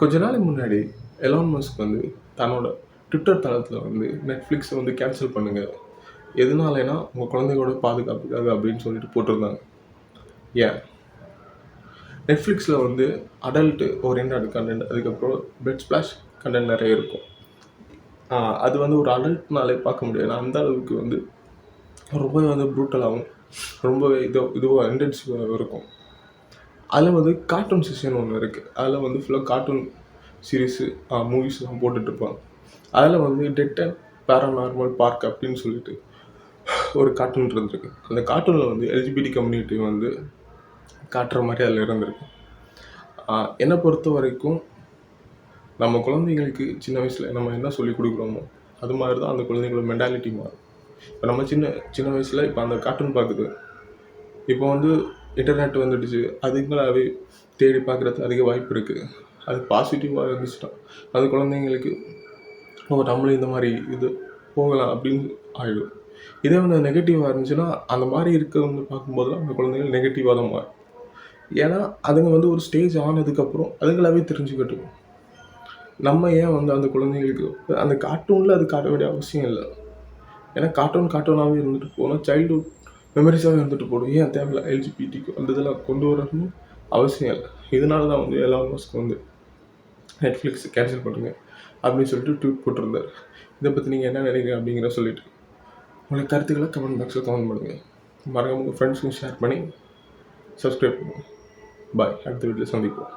கொஞ்ச நாளைக்கு முன்னாடி எலான் மஸ்க் வந்து தன்னோட ட்விட்டர் தளத்தில் வந்து நெட்ஃப்ளிக்ஸை வந்து கேன்சல் பண்ணுங்க, எதனாலனா உங்கள் குழந்தைகளோட பாதுகாப்புக்காக அப்படின்னு சொல்லிட்டு போட்டிருந்தாங்க. ஏன் நெட்ஃப்ளிக்ஸில் வந்து அடல்ட் ஓரியன்ட் கண்டென்ட், அதுக்கப்புறம் பெட் ஸ்பிளாஷ் கண்டென்ட் நிறைய இருக்கும். அது வந்து ஒரு அடல்ட்னாலே பார்க்க முடியாது. அந்த அளவுக்கு வந்து ரொம்பவே வந்து ப்ரூட்டலாகவும் ரொம்பவே இதுவாக இன்டென்சிவாக இருக்கும். அதில் வந்து கார்ட்டூன் செக்ஷன் ஒன்று இருக்குது. அதில் வந்து ஃபுல்லாக கார்ட்டூன் சீரீஸு மூவிஸ்லாம் போட்டுட்ருப்பாங்க. அதில் வந்து டெட் அண்ட் பேராநார்மல் பார்க் அப்படின்னு சொல்லிட்டு ஒரு கார்ட்டூன் இருந்திருக்கு. அந்த கார்ட்டூனில் வந்து எல்ஜிபிடி கம்யூனிட்டி வந்து காட்டுற மாதிரி அதில் இருந்திருக்கு. என்னை பொறுத்த வரைக்கும் நம்ம குழந்தைங்களுக்கு சின்ன வயசில் நம்ம என்ன சொல்லிக் கொடுக்குறோமோ அது மாதிரி தான் அந்த குழந்தைங்களோட மென்டாலிட்டி மாறும். இப்போ நம்ம சின்ன வயசில் இப்போ அந்த கார்ட்டூன் பார்க்குது, இப்போ வந்து இன்டர்நெட் வந்துடுச்சு, அதுங்களாகவே தேடி பார்க்குறது அதிக வாய்ப்பு இருக்குது. அது பாசிட்டிவாக இருந்துச்சுன்னா அது குழந்தைங்களுக்கு நம்மளும் இந்த மாதிரி இது போகலாம் அப்படின்னு ஆகிடும். இதே வந்து நெகட்டிவாக இருந்துச்சுன்னா அந்த மாதிரி இருக்கிறவங்க பார்க்கும்போது தான் அந்த குழந்தைகள் நெகட்டிவாக தான் மாறும். ஏன்னா அதுங்க வந்து ஒரு ஸ்டேஜ் ஆனதுக்கப்புறம் அதுங்களாகவே தெரிஞ்சுக்கட்டும். நம்ம ஏன் வந்து அந்த குழந்தைங்களுக்கு அந்த கார்ட்டூனில் அது காட்ட வேண்டிய அவசியம் இல்லை. ஏன்னா கார்ட்டூனாகவே இருந்துட்டு போகணும், சைல்டுஹுட் மெமரிஸாகவே இருந்துட்டு போடும். ஏன் தேவையில்ல எல்ஜிபிடிக்கு அந்த இதெல்லாம் கொண்டு வரணும்னு அவசியம் இல்லை. இதனால தான் வந்து எலான் மஸ்க் வந்து நெட்ஃப்ளிக்ஸ் கேன்சல் பண்ணுங்க அப்படின்னு சொல்லிட்டு ட்வீட் போட்டிருந்தார். இதை பற்றி நீங்கள் என்ன நினைக்கிறீங்க அப்படிங்கிற சொல்லிட்டு உங்களுடைய கருத்துக்களை கமெண்ட் பாக்ஸில் கமெண்ட் பண்ணுங்கள். மறக்காம உங்கள் ஃப்ரெண்ட்ஸுக்கும் ஷேர் பண்ணி சப்ஸ்கிரைப் பண்ணுங்கள். பாய். அடுத்த வீட்டில் சந்திப்போம்.